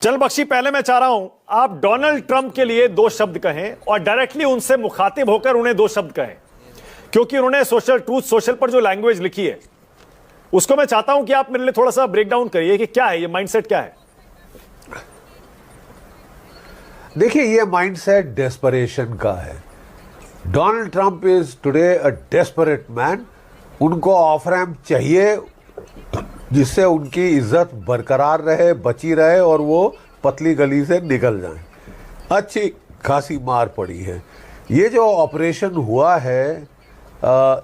चल बख्शी, पहले मैं चाह रहा हूं आप डोनाल्ड ट्रंप के लिए दो शब्द कहें और डायरेक्टली उनसे मुखातिब होकर उन्हें दो शब्द कहें, क्योंकि उन्होंने सोशल ट्रूथ सोशल पर जो लैंग्वेज लिखी है उसको मैं चाहता हूं कि आप मेरे लिए थोड़ा सा ब्रेक डाउन करिए कि क्या है ये माइंडसेट, क्या है। देखिए, ये माइंडसेट डेस्परेशन का है। Donald Trump is today a desperate man. उनको ऑफ रैम्प चाहिए जिससे उनकी इज्जत बरकरार रहे, बची रहे और वो पतली गली से निकल जाएं। अच्छी खासी मार पड़ी है। ये जो ऑपरेशन हुआ है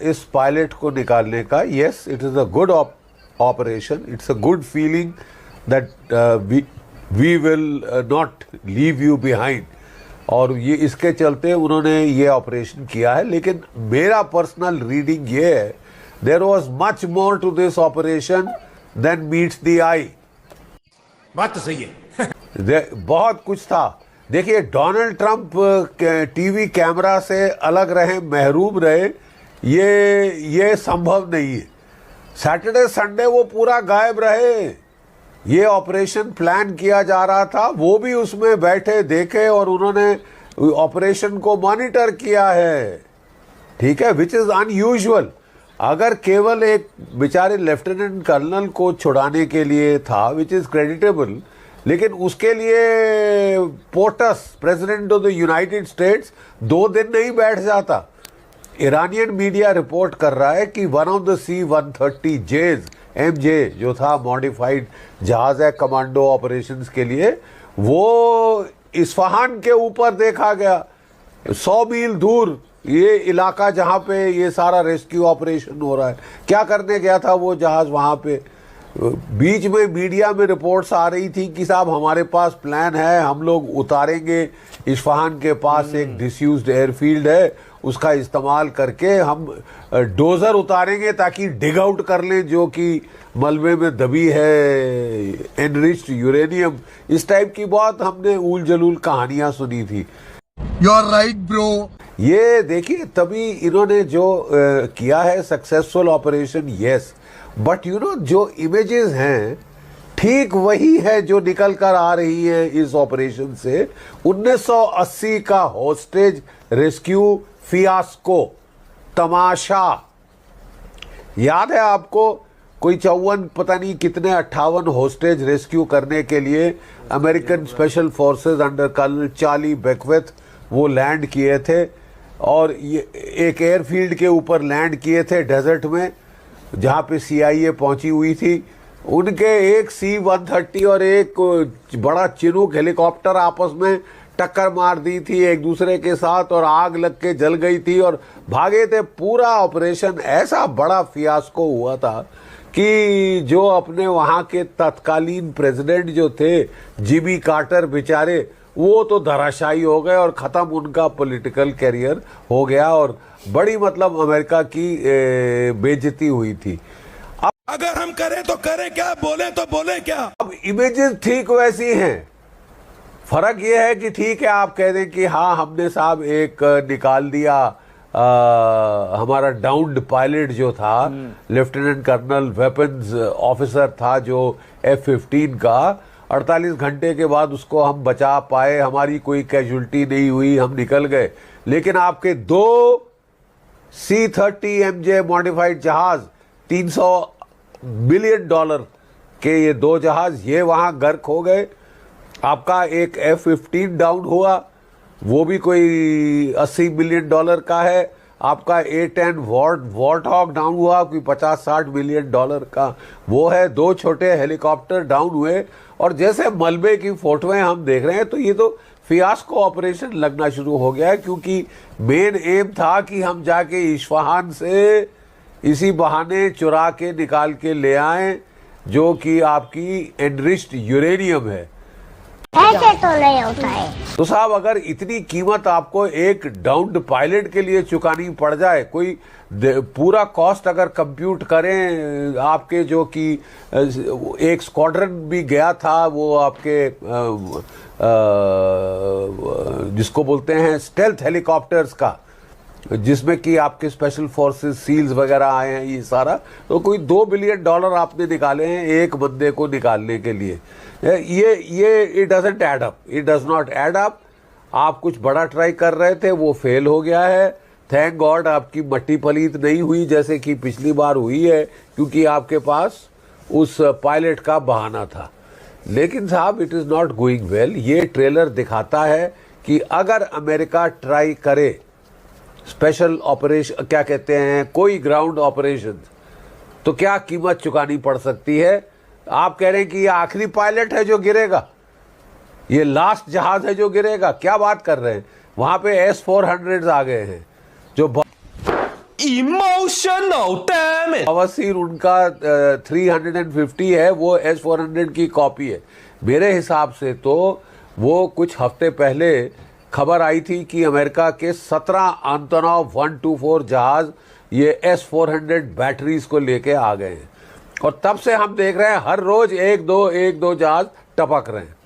इस पायलट को निकालने का, yes it is a good operation. It's a good feeling that we will not leave you behind, और ये इसके चलते उन्होंने ये ऑपरेशन किया है। लेकिन मेरा पर्सनल रीडिंग ये है, there was much more to this operation than meets the eye. बात तो सही है। बहुत कुछ था। देखिए, डोनाल्ड ट्रंप टीवी कैमरा से अलग रहे, महरूम रहे, ये संभव नहीं है। सैटरडे संडे वो पूरा गायब रहे। ये ऑपरेशन प्लान किया जा रहा था, वो भी उसमें बैठे देखे और उन्होंने ऑपरेशन को मॉनिटर किया है, ठीक है, विच इज अनयूजुअल। अगर केवल एक बेचारे लेफ्टिनेंट कर्नल को छुड़ाने के लिए था, विच इज क्रेडिटेबल, लेकिन उसके लिए POTUS, president of the United States, 2 दिन नहीं बैठ जाता। ईरानियन मीडिया रिपोर्ट कर रहा है कि one of the C-130Js MJ जो था, मॉडिफाइड जहाज है कमांडो ऑपरेशंस के लिए, वो इस्फहान के ऊपर देखा गया, 100 मील दूर ये इलाका जहां पे ये सारा रेस्क्यू ऑपरेशन हो रहा है। क्या करने गया था वो जहाज वहां पे? बीच में मीडिया में रिपोर्ट्स आ रही थी कि साहब हमारे पास प्लान है, हम लोग उतारेंगे, इस्फहान के पास एक डिसयूज्ड एयरफील्ड है, उसका इस्तेमाल करके हम डोजर उतारेंगे ताकि डिग आउट कर लें जो कि मलबे में दबी है एनरिच्ड यूरेनियम। इस टाइप की बहुत हमने ऊल जलूल कहानियां सुनी थी। You are right bro. ये देखिए, तभी इन्होंने जो किया है successful operation, yes, but you know जो इमेजेस हैं ठीक वही है जो निकल कर आ रही है इस ऑपरेशन से। 1980 का होस्टेज रेस्क्यू फियास्को तमाशा याद है आपको? कोई 54 पता नहीं कितने 58 होस्टेज रेस्क्यू करने के लिए American special forces under colonel Charlie Beckwith वो लैंड किए थे, और ये एक एयरफील्ड के ऊपर लैंड किए थे डेजर्ट में जहाँ पे CIA पहुंची हुई थी। उनके एक C-130 और एक बड़ा चिनूक हेलीकॉप्टर आपस में टक्कर मार दी थी एक दूसरे के साथ, और आग लग के जल गई थी और भागे थे। पूरा ऑपरेशन ऐसा बड़ा फियास्को हुआ था कि जो अपने वहाँ के तत्कालीन प्रेसिडेंट जो थे जिमी कार्टर, बेचारे वो तो धराशायी हो गए और ख़त्म उनका पॉलिटिकल कैरियर हो गया, और बड़ी मतलब अमेरिका की बेइज्जती हुई थी। अगर हम करें तो करें क्या, बोले तो बोले क्या। अब इमेजेस ठीक वैसी हैं, फर्क ये है कि ठीक है आप कह दें कि हाँ हमने साहब एक निकाल दिया हमारा डाउन्ड पायलट जो था, लेफ्टिनेंट कर्नल वेपन्स ऑफिसर था जो F-15 का, 48 घंटे के बाद उसको हम बचा पाए, हमारी कोई कैजुअल्टी नहीं हुई, हम निकल गए। लेकिन आपके 2 C-30 MJ मॉडिफाइड जहाज, $300 बिलियन के ये 2 जहाज, ये वहां गर्क हो गए। आपका एक F-15 डाउन हुआ, वो भी कोई $80 मिलियन का है। आपका A-10 वॉर्टहॉग डाउन हुआ, कोई $50-60 मिलियन का वो है। 2 छोटे हेलीकॉप्टर डाउन हुए, और जैसे मलबे की फोटोएं हम देख रहे हैं तो ये तो फियास्को ऑपरेशन लगना शुरू हो गया है, क्योंकि मेन एम था कि हम जाके इस्फहान से इसी बहाने चुरा के निकाल के ले आए जो कि आपकी एनरिच्ड यूरेनियम है। ऐसे तो नहीं होता है। तो साहब, अगर इतनी कीमत आपको एक डाउन्ड पायलट के लिए चुकानी पड़ जाए, कोई पूरा कॉस्ट अगर कंप्यूट करें आपके, जो कि एक स्क्वाड्रन भी गया था वो आपके जिसको बोलते हैं स्टेल्थ हेलीकॉप्टर्स का, जिसमें कि आपके स्पेशल फोर्सेस सील्स वगैरह आए हैं, ये सारा, तो कोई $2 बिलियन आपने निकाले हैं एक बंदे को निकालने के लिए। ये it doesn't add up, it does not add up. आप कुछ बड़ा ट्राई कर रहे थे, वो फेल हो गया है। थैंक गॉड आपकी मट्टी पलीत नहीं हुई जैसे कि पिछली बार हुई है, क्योंकि आपके पास उस पायलट का बहाना था। लेकिन साहब it is not going well. ये ट्रेलर दिखाता है कि अगर अमेरिका ट्राई करे स्पेशल ऑपरेशन, क्या कहते हैं, कोई ग्राउंड ऑपरेशन, तो क्या कीमत चुकानी पड़ सकती है। आप कह रहे हैं कि ये आखिरी पायलट है जो गिरेगा, ये लास्ट जहाज है जो गिरेगा, क्या बात कर रहे हैं। वहां पे S-400 आ गए हैं जो इमोशनल डैमेज। बवासीर उनका 350 है, वो S-400 की कॉपी है। मेरे हिसाब से तो वो कुछ हफ्ते पहले खबर आई थी कि अमेरिका के 17 एंटोनोव 124 जहाज ये S-400 बैटरीज को लेके आ गए हैं, और तब से हम देख रहे हैं हर रोज एक दो जहाज टपक रहे हैं।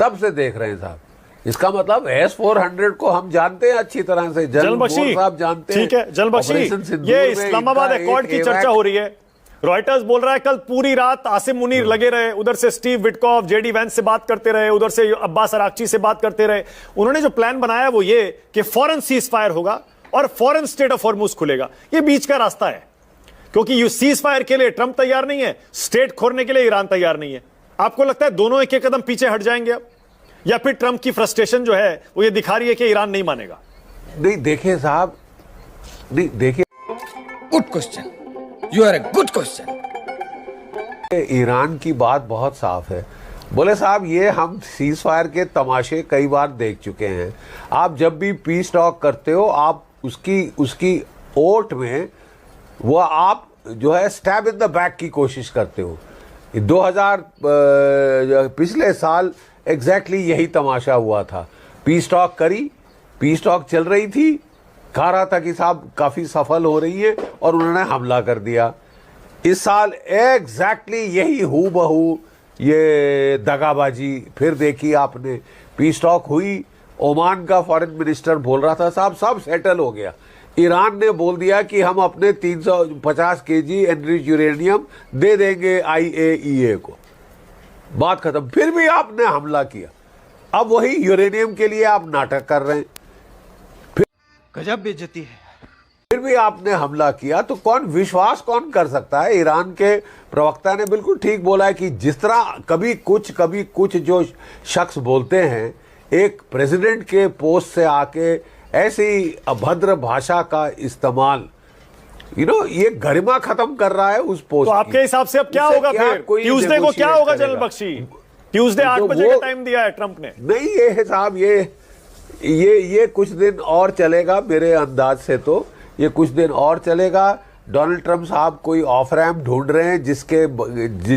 तब से देख रहे हैं साहब। इसका मतलब S-400 को हम जानते हैं अच्छी तरह से, जलबख्शी साहब जानते हैं। ठीक है जलबख्शी, ये इस्लामाबाद अकॉर्ड की चर्चा हो रही है। रॉयटर्स बोल रहा है कल पूरी रात आसिम मुनीर लगे रहे, उधर से स्टीव विटकॉफ, जेडी वैंस से बात करते रहे, उधर से अब्बास अराक्ची से बात करते रहे। उन्होंने जो प्लान बनाया वो ये कि फौरन सीज फायर होगा और फौरन स्टेट ऑफ हॉर्मुज खुलेगा। ये बीच का रास्ता है, क्योंकि सीज फायर के लिए ट्रंप तैयार नहीं है, स्टेट खोलने के लिए ईरान तैयार नहीं है। आपको लगता है दोनों एक एक कदम पीछे हट जाएंगे अब, या फिर ट्रंप की फ्रस्ट्रेशन जो है वो ये दिखा रही है कि ईरान नहीं मानेगा? नहीं देखिए साहब, नहीं देखिए, good question, you are a good question. Iran की बात बहुत साफ है। बोले साहब ये हम सीज फायर के तमाशे कई बार देख चुके हैं। आप जब भी पीस टॉक करते हो, आप उसकी ओट में वो आप जो है स्टैब इन द बैक की कोशिश करते हो। 2000 पिछले साल एग्जैक्टली यही तमाशा हुआ था। पीस टॉक करी, पीस टॉक चल रही थी, कहा रहा था कि साहब काफी सफल हो रही है, और उन्होंने हमला कर दिया। इस साल एग्जैक्टली यही हूबहू ये दगाबाजी फिर देखी आपने। पीस टॉक हुई, ओमान का फॉरेन मिनिस्टर बोल रहा था साहब सब सेटल हो गया। ईरान ने बोल दिया कि हम अपने 350 केजी एनरिच यूरेनियम दे देंगे IAEA को, बात खत्म। फिर भी आपने हमला किया, अब वही यूरेनियम के लिए आप नाटक कर रहे हैं। गजब बेइज्जती है। फिर भी आपने हमला किया, तो विश्वास कौन कर सकता है। ईरान के प्रवक्ता ने बिल्कुल ठीक बोला है कि जिस तरह कभी कुछ जो शख्स बोलते हैं एक प्रेसिडेंट के पोस्ट से आके ऐसी अभद्र भाषा का इस्तेमाल, ये गरिमा खत्म कर रहा है उस पोस्ट। तो आपके हिसाब से अब क्या होगा फिर? ट्यूसडे को क्या होगा जनरल बख्शी? ट्यूसडे 8 बजे का टाइम दिया है ट्रंप ने। नहीं ये हिसाब ये कुछ दिन और चलेगा मेरे अंदाज से, तो ये कुछ दिन और चलेगा। डोनाल्ड ट्रंप साहब कोई ऑफ रैम्प ढूंढ रहे हैं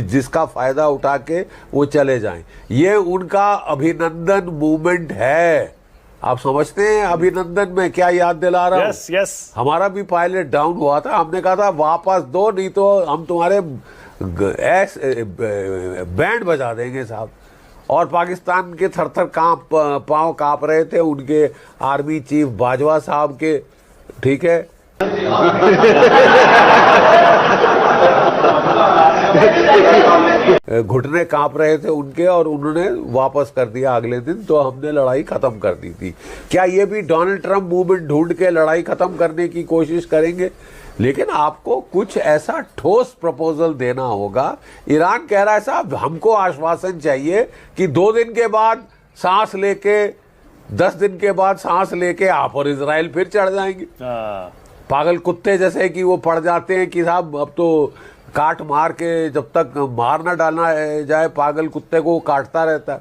जिसका फायदा उठा के वो चले जाएं। ये उनका अभिनंदन मूवमेंट है। आप समझते हैं अभिनंदन में क्या याद दिला रहा हूं? यस। हमारा भी पायलट डाउन हुआ था, हमने कहा था वापस दो, नहीं तो हम तुम्हारे बैंड बजा देंगे साहब। और पाकिस्तान के थर-थर पांव कांप रहे थे उनके आर्मी चीफ बाजवा साहब के, ठीक है। घुटने कांप रहे थे उनके, और उन्होंने वापस कर दिया अगले दिन, तो हमने लड़ाई खत्म कर दी थी। क्या ये भी डोनाल्ड ट्रंप मूवमेंट ढूंढ के लड़ाई खत्म करने की कोशिश करेंगे? लेकिन आपको कुछ ऐसा ठोस प्रपोजल देना होगा। ईरान कह रहा है साहब हमको आश्वासन चाहिए कि 2 दिन के बाद सांस लेके, 10 दिन के बाद सांस लेके आप और इजराइल फिर चढ़ जाएंगे। पागल कुत्ते जैसे कि वो पड़ जाते हैं कि साहब अब तो काट मार के, जब तक मार ना डालना जाए पागल कुत्ते को काटता रहता है।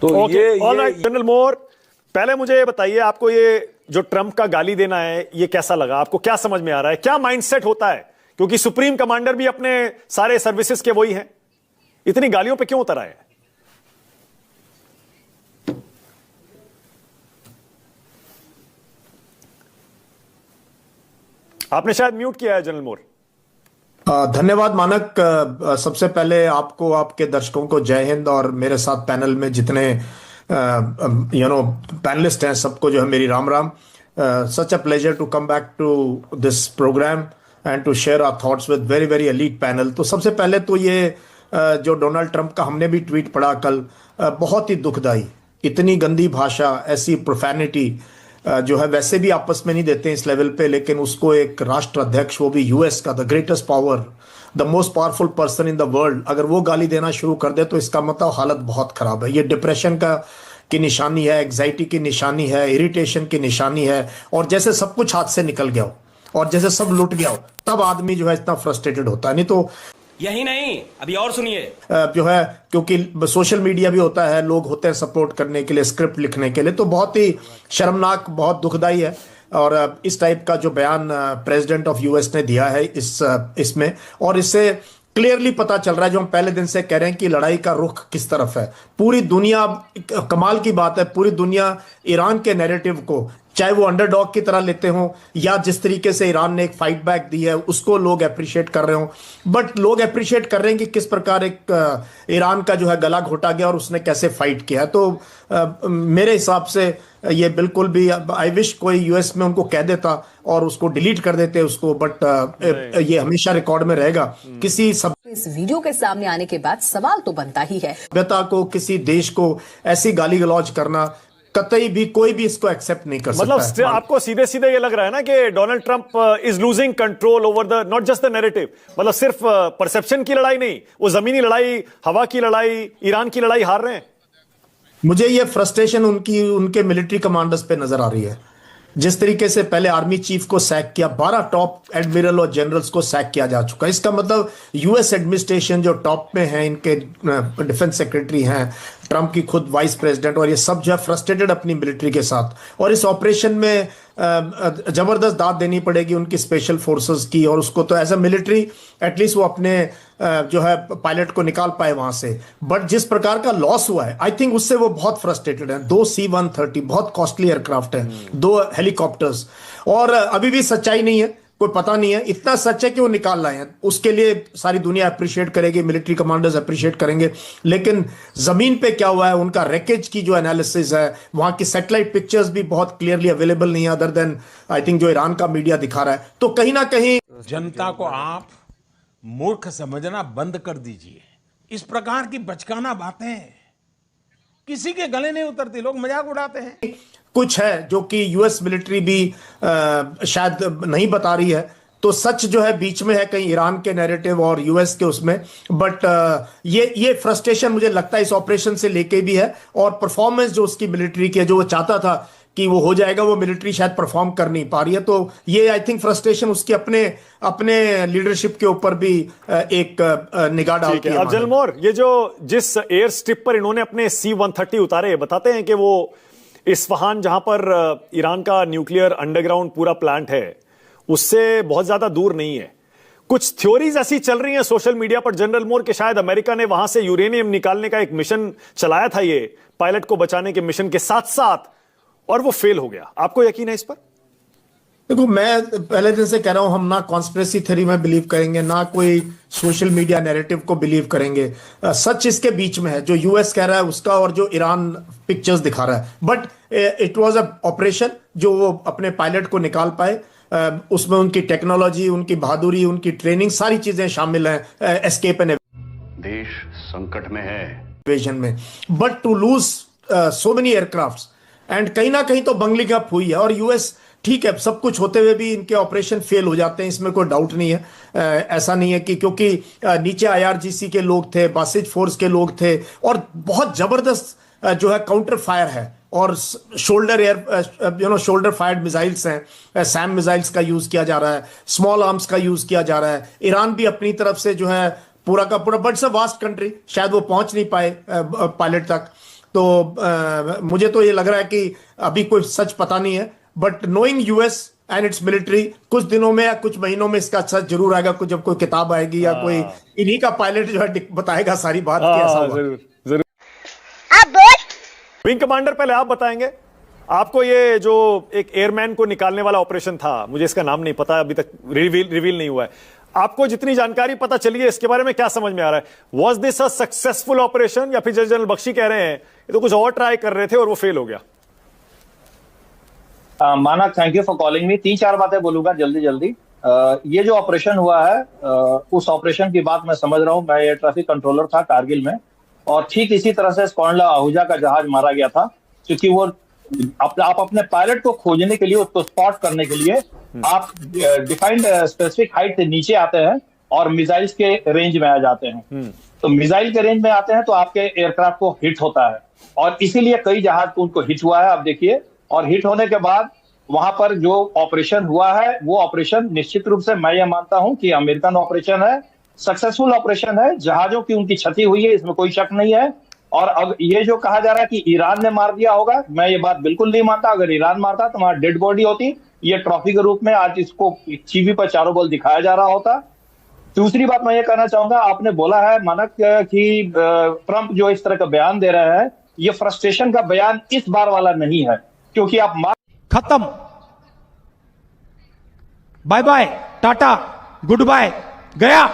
तो ये जनरल मोर, पहले मुझे ये बताइए, आपको ये जो ट्रंप का गाली देना है ये कैसा लगा? आपको क्या समझ में आ रहा है? क्या माइंडसेट होता है? क्योंकि सुप्रीम कमांडर भी अपने सारे सर्विसेज के वही हैं, इतनी गालियों पे क्यों उतर आए? आपने शायद म्यूट किया है जनरल मोर। धन्यवाद मानक। सबसे पहले आपको, आपके दर्शकों को जय हिंद, और मेरे साथ पैनल में जितने पैनलिस्ट हैं सबको जो है मेरी Ram Ram. such a pleasure to come back to this program and to share our thoughts with very very elite panel. तो सबसे पहले तो ये जो डोनाल्ड ट्रंप का हमने भी ट्वीट पढ़ा कल, बहुत ही दुखदाई, इतनी गंदी भाषा, ऐसी प्रोफैनिटी जो है वैसे भी आपस में नहीं देते इस लेवल पे, लेकिन उसको एक राष्ट्र अध्यक्ष, वो भी यूएस का, the greatest power, the most powerful person in the world, अगर वो गाली देना शुरू कर दे तो इसका मतलब हालत बहुत खराब है। ये डिप्रेशन की निशानी है, एग्जाइटी की निशानी है, इरिटेशन की निशानी है, और जैसे सब कुछ हाथ से निकल गया हो और जैसे सब लुट गया हो, तब आदमी जो है इतना फ्रस्ट्रेटेड होता है। नहीं तो यही नहीं, अभी और सुनिए, जो है क्योंकि सोशल मीडिया भी होता है, लोग होते हैं सपोर्ट करने के लिए, स्क्रिप्ट लिखने के लिए, तो बहुत ही शर्मनाक, बहुत दुखदाई है। और इस टाइप का जो बयान प्रेसिडेंट ऑफ यूएस ने दिया है इसमें, और इससे क्लियरली पता चल रहा है, जो हम पहले दिन से कह रहे हैं कि लड़ाई का रुख किस तरफ है। पूरी दुनिया, कमाल की बात है, पूरी दुनिया ईरान के नैरेटिव को, चाहे वो अंडरडॉग की तरह लेते हो या जिस तरीके से ईरान ने एक फाइट बैक दी है उसको लोग अप्रिशिएट कर रहे हो, बट लोग अप्रिशिएट कर रहे हैं कि किस प्रकार एक ईरान का जो है गला घोटा गया और उसने कैसे फाइट किया। तो मेरे हिसाब से ये बिल्कुल भी, आई विश कोई यूएस में उनको कह देता और उसको डिलीट कर देते उसको, बट ये हमेशा रिकॉर्ड में रहेगा। किसी इस वीडियो के सामने आने के बाद सवाल तो बनता ही है, सभ्यता को, किसी देश को ऐसी गाली गलौज करना कतई भी कोई भी इसको एक्सेप्ट नहीं कर सकता। मतलब आपको सीधे सीधे ये लग रहा है ना कि Donald Trump is losing control over the not just the narrative, मतलब सिर्फ परसेप्शन की लड़ाई नहीं, वो जमीनी लड़ाई, हवा की लड़ाई, ईरान की लड़ाई हार रहे हैं। मुझे ये फ्रस्ट्रेशन उनके मिलिट्री कमांडर्स पे नजर आ रही है। जिस तरीके से पहले आर्मी चीफ को सैक किया, 12 टॉप एडमिरल और जनरल्स को सैक किया जा चुका है। इसका मतलब यूएस एडमिनिस्ट्रेशन जो टॉप में है, इनके डिफेंस सेक्रेटरी हैं, ट्रंप की खुद वाइस प्रेसिडेंट, और ये सब जो है फ्रस्ट्रेटेड अपनी मिलिट्री के साथ, और इस ऑपरेशन में जबरदस्त दाद देनी पड़ेगी उनकी स्पेशल फोर्सेस की, और उसको तो एज अ मिलिट्री एटलीस्ट वो अपने जो है पायलट को निकाल पाए वहां से। बट जिस प्रकार का लॉस हुआ है, आई थिंक उससे वो बहुत फ्रस्ट्रेटेड है। 2 C-130 बहुत कॉस्टली एयरक्राफ्ट है, 2 हेलीकॉप्टर्स, और अभी भी सच्चाई नहीं है, कोई पता नहीं है। इतना सच है कि वो निकाल लाए हैं, उसके लिए सारी दुनिया अप्रिशिएट करेगी, मिलिट्री कमांडर्स अप्रिशिएट करेंगे, लेकिन जमीन पे क्या हुआ है, उनका रैकेज की जो एनालिसिस है, वहां की सैटेलाइट पिक्चर्स भी बहुत क्लियरली अवेलेबल नहीं है, अदर देन आई थिंक जो ईरान का मीडिया दिखा रहा है। तो कहीं ना कहीं जनता को आप मूर्ख समझना बंद कर दीजिए। इस प्रकार की बचकाना बातें किसी के गले नहीं उतरती, लोग मजाक उड़ाते हैं। कुछ है जो कि यूएस मिलिट्री भी शायद नहीं बता रही है, तो सच जो है बीच में है, कहीं ईरान के नैरेटिव और यूएस के उसमें। बट ये फ्रस्ट्रेशन मुझे लगता है इस ऑपरेशन से लेके भी है, और परफॉर्मेंस जो उसकी मिलिट्री की है, जो वो चाहता था कि वो हो जाएगा, वो मिलिट्री शायद परफॉर्म कर नहीं पा रही है। तो ये आई थिंक फ्रस्ट्रेशन उसके अपने लीडरशिप के ऊपर भी एक निगाह डालती है। अफजल मोर, ये जो जिस एयर स्ट्रिप पर इन्होंने अपने C-130 उतारे, बताते हैं कि वो इस्फहान, जहां पर ईरान का न्यूक्लियर अंडरग्राउंड पूरा प्लांट है, उससे बहुत ज्यादा दूर नहीं है। कुछ थ्योरीज ऐसी चल रही हैं सोशल मीडिया पर जनरल मोर, कि शायद अमेरिका ने वहां से यूरेनियम निकालने का एक मिशन चलाया था, ये पायलट को बचाने के मिशन के साथ साथ, और वो फेल हो गया। आपको यकीन है इस पर? देखो, मैं पहले दिन से कह रहा हूं, हम ना कॉन्स्पिरेसी थ्योरी में बिलीव करेंगे, ना कोई सोशल मीडिया नैरेटिव को बिलीव करेंगे। सच इसके बीच में है, जो यूएस कह रहा है उसका और जो ईरान पिक्चर्स दिखा रहा है। But it was a operation जो वो अपने पायलट को निकाल पाए, उसमें उनकी टेक्नोलॉजी, उनकी बहादुरी, उनकी ट्रेनिंग, सारी चीजें शामिल हैं एस्केप एंड देश संकट में है, इन्वेजन में। But to lose so many aircraft, and कहीं ना कहीं तो बंगली गप हुई है। और यूएस, ठीक है, सब कुछ होते हुए भी इनके ऑपरेशन फेल हो जाते हैं, इसमें कोई डाउट नहीं है। ऐसा नहीं है कि क्योंकि नीचे IRGC के लोग थे, बासिज फोर्स के लोग थे, और बहुत जबरदस्त जो है काउंटर फायर है, और शोल्डर फायर्ड मिसाइल्स हैं, सैम मिसाइल्स का यूज किया जा रहा है, स्मॉल आर्म्स का यूज किया जा रहा है। ईरान भी अपनी तरफ से जो है पूरा का पूरा, but it's a vast country, शायद वो पहुंच नहीं पाए पायलट तक। तो मुझे तो ये लग रहा है कि अभी कोई सच पता नहीं है, but knowing US and it's military, कुछ दिनों में या कुछ महीनों में इसका सच जरूर आएगा। कुछ जब कोई किताब आएगी या कोई इन्हीं का पायलट जो है बताएगा सारी बात कि ऐसा हुआ। जरूर। विंग कमांडर, पहले आप बताएंगे, आपको ये जो एक एयरमैन को निकालने वाला ऑपरेशन था, मुझे इसका नाम नहीं पता, अभी तक रिवील नहीं हुआ है, आपको जितनी जानकारी पता चली है इसके बारे में क्या समझ में आ रहा है? Was this a successful operation, या फिर जनरल बख्शी कह रहे हैं ये तो कुछ और ट्राई कर रहे थे और वो फेल हो गया? मानक, thank you for calling me. 3-4 बातें बोलूंगा जल्दी जल्दी। ये जो ऑपरेशन हुआ है, उस ऑपरेशन की बात मैं समझ रहा हूँ। मैं एयर ट्रैफिक कंट्रोलर था कारगिल में, और ठीक इसी तरह से स्कॉर्डला आहूजा का जहाज मारा गया था, क्योंकि वो आप अपने पायलट को खोजने के लिए, उसको स्पॉट करने के लिए आप डिफाइंड स्पेसिफिक हाइट से नीचे आते हैं और मिसाइल्स के रेंज में आ जाते हैं। तो मिसाइल के रेंज में आते हैं तो आपके एयरक्राफ्ट को हिट होता है, और इसीलिए कई जहाज को उनको हिट हुआ है, आप देखिए। और हिट होने के बाद वहां पर जो ऑपरेशन हुआ है, वो ऑपरेशन निश्चित रूप से मैं ये मानता हूं कि अमेरिकन ऑपरेशन है, सक्सेसफुल ऑपरेशन है। जहाजों की उनकी क्षति हुई है, इसमें कोई शक नहीं है। और अब ये जो कहा जा रहा है कि ईरान ने मार दिया होगा, मैं ये बात बिल्कुल नहीं मानता। अगर ईरान मारता तो वहां डेड बॉडी होती, ये ट्रॉफी के रूप में आज इसको टीवी पर चारों बल दिखाया जा रहा होता। दूसरी बात मैं ये कहना चाहूंगा, आपने बोला है मानक कि ट्रंप जो इस तरह का बयान दे रहे हैं, ये फ्रस्ट्रेशन का बयान इस बार वाला नहीं है, क्योंकि आप खत्म, bye bye, tata, goodbye, गया।